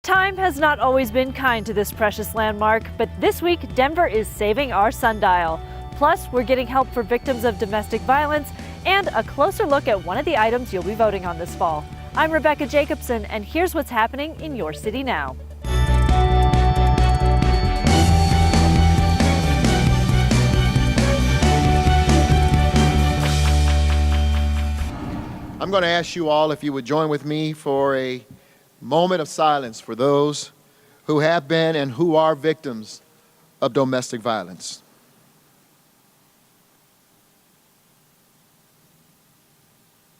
Time has not always been kind to this precious landmark, but this week Denver is saving our sundial. Plus, we're getting help for victims of domestic violence and a closer look at one of the items you'll be voting on this fall. I'm Rebecca Jacobson, and here's what's happening in your city now. I'm going to ask you all if you would join with me for a moment of silence for those who have been and who are victims of domestic violence.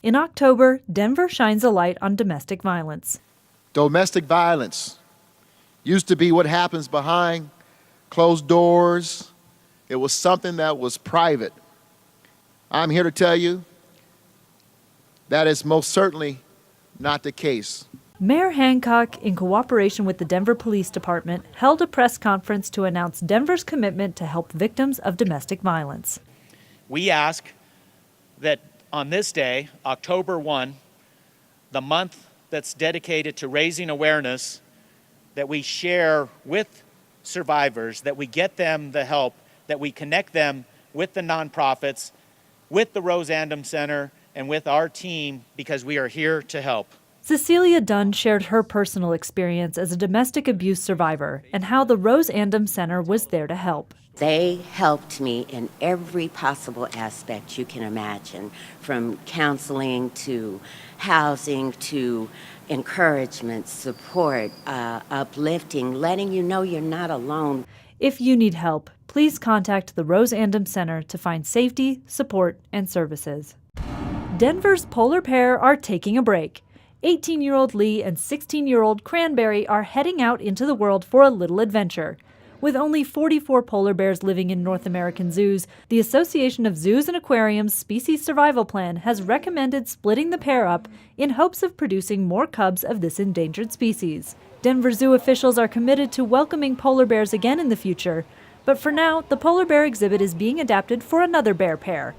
In October, Denver shines a light on domestic violence. Domestic violence used to be what happens behind closed doors. It was something that was private. I'm here to tell you that is most certainly not the case. Mayor Hancock, in cooperation with the Denver Police Department, held a press conference to announce Denver's commitment to help victims of domestic violence. We ask that on this day, October 1, the month that's dedicated to raising awareness, that we share with survivors, that we get them the help, that we connect them with the nonprofits, with the Rose Andom Center, and with our team, because we are here to help. Cecilia Dunn shared her personal experience as a domestic abuse survivor and how the Rose Andom Center was there to help. They helped me in every possible aspect you can imagine, from counseling to housing to encouragement, support, uplifting, letting you know you're not alone. If you need help, please contact the Rose Andom Center to find safety, support, and services. Denver's polar bear are taking a break. 18-year-old Lee and 16-year-old Cranberry are heading out into the world for a little adventure. With only 44 polar bears living in North American zoos, the Association of Zoos and Aquariums Species Survival Plan has recommended splitting the pair up in hopes of producing more cubs of this endangered species. Denver Zoo officials are committed to welcoming polar bears again in the future, but for now, the polar bear exhibit is being adapted for another bear pair,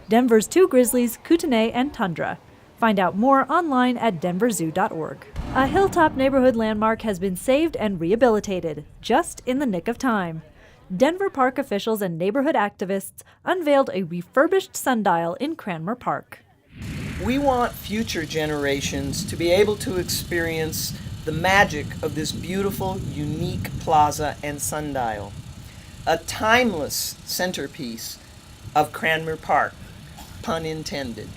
Denver's two grizzlies, Kootenai and Tundra. Find out more online at denverzoo.org. A hilltop neighborhood landmark has been saved and rehabilitated, just in the nick of time. Denver Park officials and neighborhood activists unveiled a refurbished sundial in Cranmer Park. We want future generations to be able to experience the magic of this beautiful, unique plaza and sundial, a timeless centerpiece of Cranmer Park, pun intended.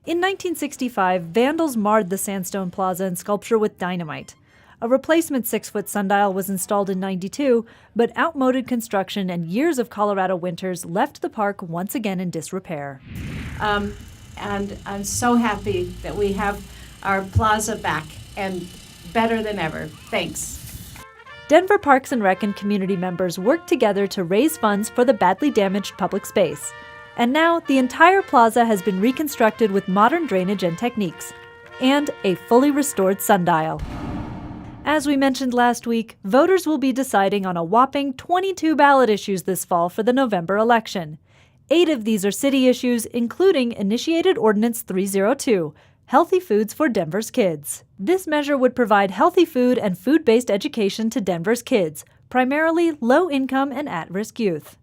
In 1965, vandals marred the sandstone plaza and sculpture with dynamite. A replacement 6-foot sundial was installed in '92, but outmoded construction and years of Colorado winters left the park once again in disrepair. And I'm so happy that we have our plaza back and better than ever. Thanks. Denver Parks and Rec and community members worked together to raise funds for the badly damaged public space. And now the entire plaza has been reconstructed with modern drainage and techniques, and a fully restored sundial. As we mentioned last week, voters will be deciding on a whopping 22 ballot issues this fall for the November election. 8 of these are city issues, including Initiated Ordinance 302, Healthy Foods for Denver's Kids. This measure would provide healthy food and food-based education to Denver's kids, primarily low-income and at-risk youth.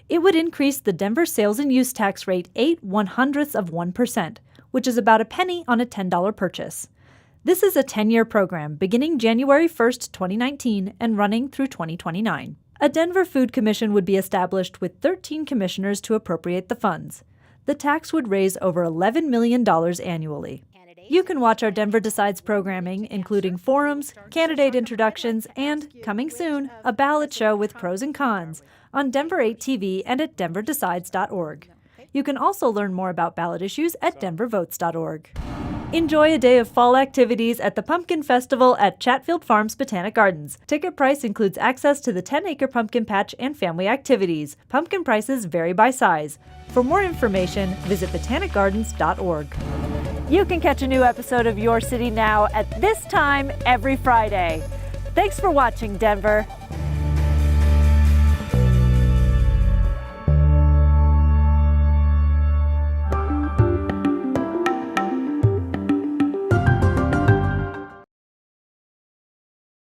It would increase the Denver sales and use tax rate 0.08%, which is about a penny on a $10 purchase. This is a 10-year program beginning January 1st, 2019 and running through 2029. A Denver Food Commission would be established with 13 commissioners to appropriate the funds. The tax would raise over $11 million annually. You can watch our Denver Decides programming, including forums, candidate introductions, and, coming soon, a ballot show with pros and cons on Denver 8 TV and at denverdecides.org. You can also learn more about ballot issues at denvervotes.org. Enjoy a day of fall activities at the Pumpkin Festival at Chatfield Farms Botanic Gardens. Ticket price includes access to the 10-acre pumpkin patch and family activities. Pumpkin prices vary by size. For more information, visit botanicgardens.org. You can catch a new episode of Your City Now at this time every Friday. Thanks for watching, Denver.